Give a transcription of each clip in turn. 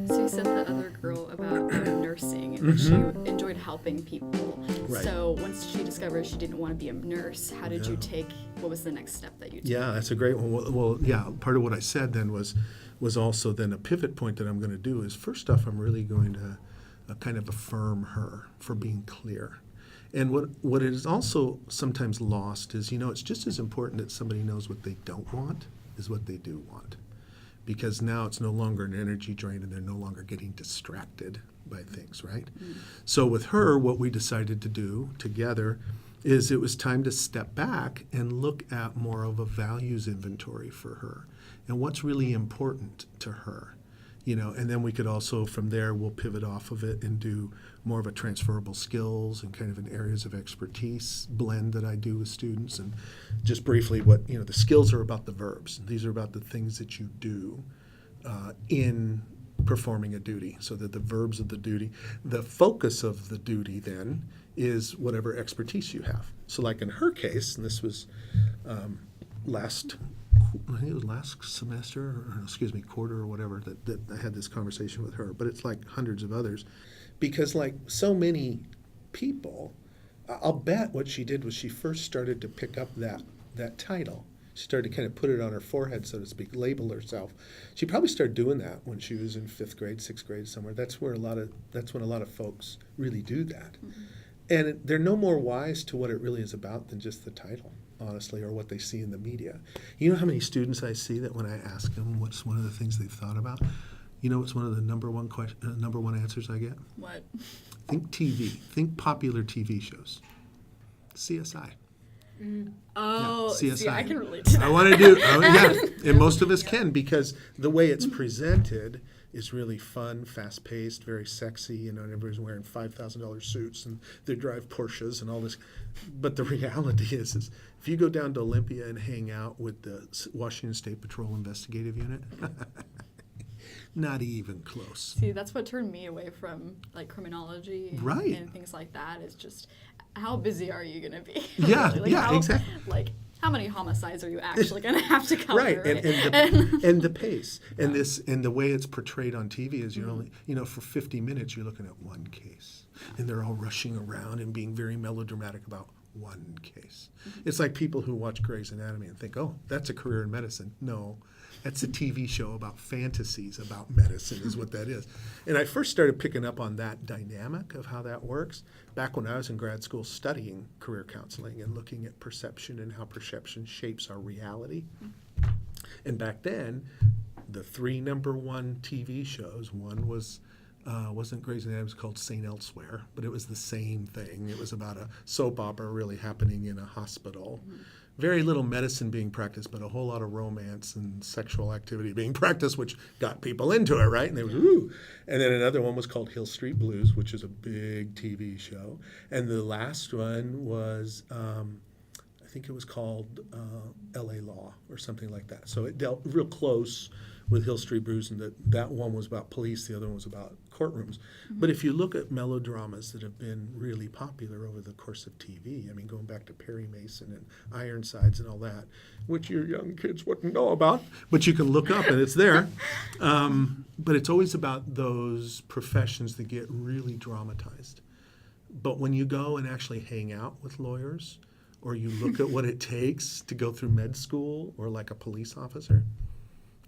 So you said the other girl about nursing and that she enjoyed helping people. Right. So once she discovered she didn't want to be a nurse, how did you take, what was the next step that you took? Yeah, that's a great one. Well, yeah, part of what I said then was also then a pivot point that I'm going to do is, first off, I'm really going to kind of affirm her for being clear. And what is also sometimes lost is, it's just as important that somebody knows what they don't want as what they do want. Because now it's no longer an energy drain and they're no longer getting distracted by things, right? So with her, what we decided to do together is it was time to step back and look at more of a values inventory for her and what's really important to her. And then we could also, from there, we'll pivot off of it and do more of a transferable skills and kind of an areas of expertise blend that I do with students. And just briefly, what, the skills are about the verbs. These are about the things that you do in performing a duty. So that the verbs of the duty, the focus of the duty then is whatever expertise you have. So like in her case, and this was I think it was last semester, or quarter or whatever, that I had this conversation with her. But it's like hundreds of others. Because like so many people, I'll bet what she did was she first started to pick up that title. She started to kind of put it on her forehead, so to speak, label herself. She probably started doing that when she was in 5th grade, 6th grade, somewhere. That's when a lot of folks really do that. Mm-hmm. And they're no more wise to what it really is about than just the title, honestly, or what they see in the media. You know how many students I see that when I ask them what's one of the things they've thought about, what's one of the number one answers I get? What? Think TV. Think popular TV shows. CSI. Oh, yeah, CSI. See, I can relate to that. I want to do, and most of us can, because the way it's presented is really fun, fast-paced, very sexy, and everybody's wearing $5,000 suits and they drive Porsches and all this. But the reality is if you go down to Olympia and hang out with the Washington State Patrol Investigative Unit, not even close. See, that's what turned me away from like criminology and things like that, is just how busy are you going to be? Yeah, really? Exactly. Like, how many homicides are you actually going to have to cover? Right, and the pace, and the way it's portrayed on TV is you're only, for 50 minutes you're looking at one case, and they're all rushing around and being very melodramatic about one case. Mm-hmm. It's like people who watch Grey's Anatomy and think, oh, that's a career in medicine. No, that's a TV show about fantasies about medicine is what that is. And I first started picking up on that dynamic of how that works back when I was in grad school studying career counseling and looking at perception and how perception shapes our reality. And back then, the 3 number 1 TV shows, one was wasn't Grey's Anatomy, it was called St. Elsewhere, but it was the same thing. It was about a soap opera really happening in a hospital. Mm-hmm. Very little medicine being practiced, but a whole lot of romance and sexual activity being practiced, which got people into it, right? And they was, ooh. And then another one was called Hill Street Blues, which is a big TV show. And the last one was, I think it was called L.A. Law or something like that. So it dealt real close with Hill Street Blues, and that one was about police, the other one was about courtrooms. Mm-hmm. But if you look at melodramas that have been really popular over the course of TV, I mean, going back to Perry Mason and Ironsides and all that, which your young kids wouldn't know about, but you can look up and it's there. But it's always about those professions that get really dramatized. But when you go and actually hang out with lawyers, or you look at what it takes to go through med school, or like a police officer,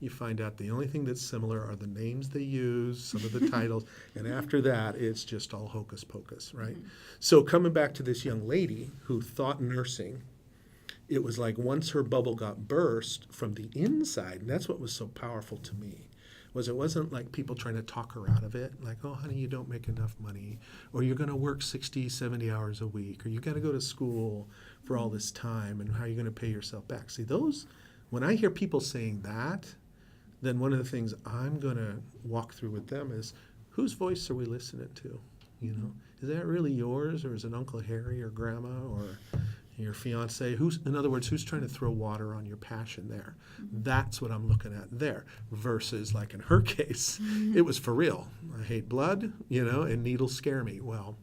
you find out the only thing that's similar are the names they use, some of the titles, and after that, it's just all hocus pocus, right? Mm-hmm. So coming back to this young lady who thought nursing, it was like once her bubble got burst from the inside, and that's what was so powerful to me, was it wasn't like people trying to talk her out of it, like, oh, honey, you don't make enough money, or you're going to work 60, 70 hours a week, or you got to go to school for all this time, and how are you going to pay yourself back? See, those, when I hear people saying that, then one of the things I'm going to walk through with them is, whose voice are we listening to? Is that really yours, or is it Uncle Harry or Grandma or your fiance? In other words, who's trying to throw water on your passion there? Mm-hmm. That's what I'm looking at there. Versus, like in her case, it was for real. I hate blood, and needles scare me. Well,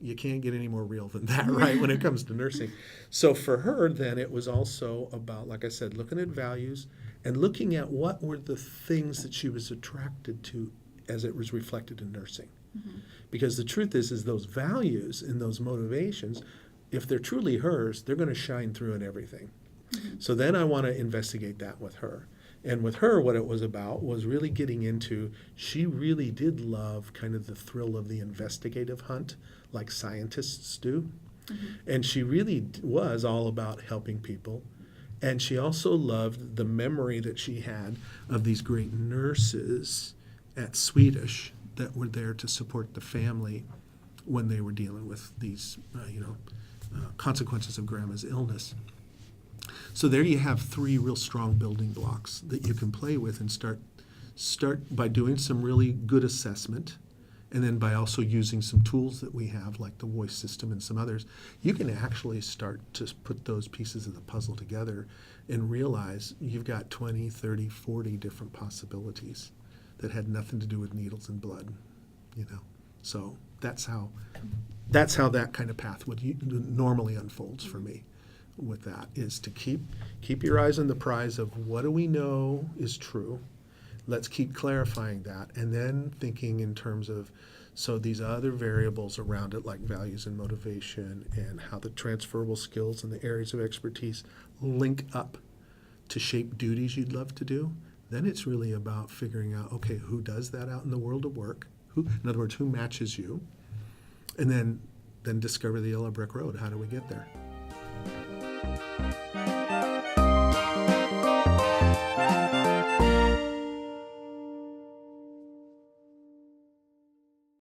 You can't get any more real than that, right, when it comes to nursing. So for her, then, it was also about, like I said, looking at values and looking at what were the things that she was attracted to as it was reflected in nursing. Mm-hmm. Because the truth is those values and those motivations, if they're truly hers, they're going to shine through in everything. Mm-hmm. So then I want to investigate that with her. And with her, what it was about was really getting into, she really did love kind of the thrill of the investigative hunt, like scientists do. Mm-hmm. And she really was all about helping people. And she also loved the memory that she had of these great nurses at Swedish that were there to support the family when they were dealing with these, consequences of grandma's illness. So there you have 3 real strong building blocks that you can play with and start by doing some really good assessment, and then by also using some tools that we have like the voice system and some others. You can actually start to put those pieces of the puzzle together and realize you've got 20, 30, 40 different possibilities that had nothing to do with needles and blood, So that's how that kind of path normally unfolds for me. With that is to keep your eyes on the prize of what do we know is true. Let's keep clarifying that, and then thinking in terms of so these other variables around it, like values and motivation, and how the transferable skills and the areas of expertise link up to shape duties you'd love to do. Then it's really about figuring out, okay, who does that out in the world of work? In other words, who matches you? And then discover the yellow brick road. How do we get there?